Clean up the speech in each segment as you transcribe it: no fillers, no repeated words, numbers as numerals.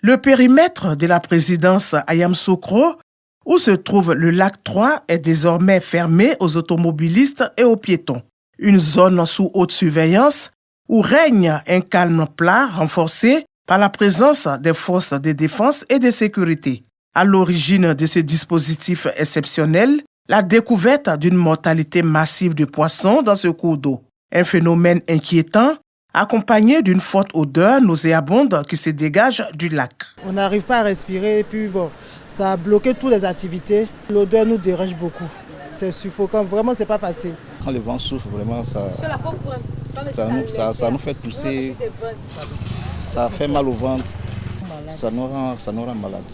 Le périmètre de la présidence à Yamoussoukro, où se trouve le lac 3, est désormais fermé aux automobilistes et aux piétons. Une zone sous haute surveillance où règne un calme plat renforcé par la présence des forces de défense et de sécurité. À l'origine de ce dispositif exceptionnel, la découverte d'une mortalité massive de poissons dans ce cours d'eau. Un phénomène inquiétant, accompagné d'une forte odeur nauséabonde qui se dégage du lac. On n'arrive pas à respirer et puis ça a bloqué toutes les activités. L'odeur nous dérange beaucoup. C'est suffocant, vraiment c'est pas facile. Quand le vent souffle, vraiment ça nous fait tousser, ça fait mal au ventre, ça nous rend malade.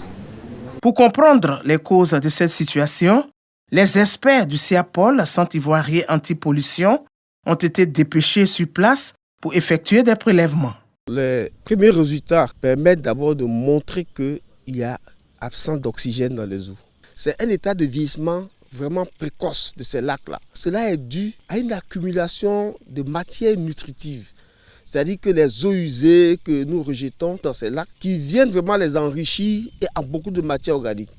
Pour comprendre les causes de cette situation, les experts du CIAPOL, Centre ivoirien anti-pollution, ont été dépêchés sur place pour effectuer des prélèvements. Les premiers résultats permettent d'abord de montrer qu'il y a absence d'oxygène dans les eaux. C'est un état de vieillissement vraiment précoce de ces lacs-là. Cela est dû à une accumulation de matières nutritives. C'est-à-dire que les eaux usées que nous rejetons dans ces lacs, qui viennent vraiment les enrichir et en beaucoup de matière organique.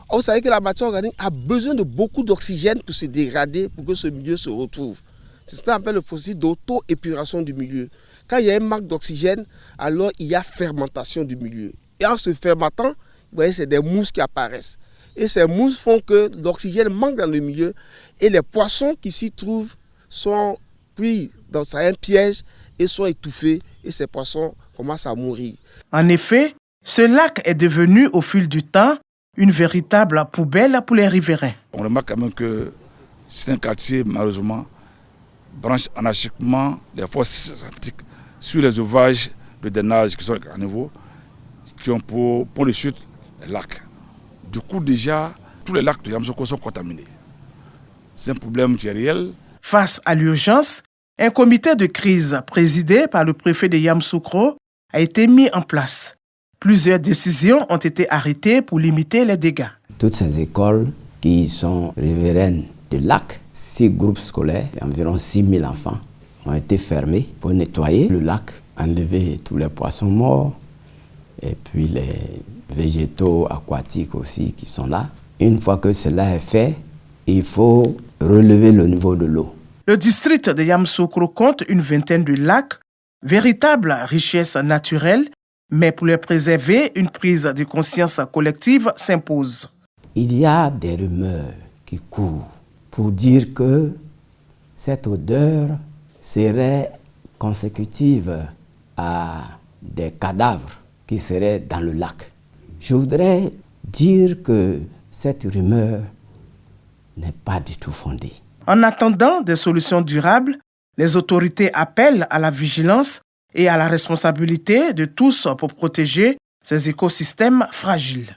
Or, vous savez que la matière organique a besoin de beaucoup d'oxygène pour se dégrader, pour que ce milieu se retrouve. C'est ce qu'on appelle le processus d'auto-épuration du milieu. Quand il y a un manque d'oxygène, alors il y a fermentation du milieu. Et en se fermentant, vous voyez, c'est des mousses qui apparaissent. Et ces mousses font que l'oxygène manque dans le milieu et les poissons qui s'y trouvent sont pris dans un piège et sont étouffés et ces poissons commencent à mourir. En effet, ce lac est devenu au fil du temps une véritable poubelle pour les riverains. On remarque quand même que c'est un quartier, malheureusement, branche anarchiquement les forces septiques sur les ouvrages de drainage qui sont à niveau, qui ont pour le chute les lacs. Du coup, déjà, tous les lacs de Yamoussoukro sont contaminés. C'est un problème qui est réel. Face à l'urgence, un comité de crise présidé par le préfet de Yamoussoukro a été mis en place. Plusieurs décisions ont été arrêtées pour limiter les dégâts. Toutes ces écoles qui sont riveraines de lacs, 6 groupes scolaires, environ 6 000 enfants, ont été fermés pour nettoyer le lac, enlever tous les poissons morts et puis les végétaux aquatiques aussi qui sont là. Une fois que cela est fait, il faut relever le niveau de l'eau. Le district de Yamoussoukro compte une vingtaine de lacs, véritable richesse naturelle, mais pour les préserver, une prise de conscience collective s'impose. Il y a des rumeurs qui courent pour dire que cette odeur serait consécutive à des cadavres qui seraient dans le lac. Je voudrais dire que cette rumeur n'est pas du tout fondée. En attendant des solutions durables, les autorités appellent à la vigilance et à la responsabilité de tous pour protéger ces écosystèmes fragiles.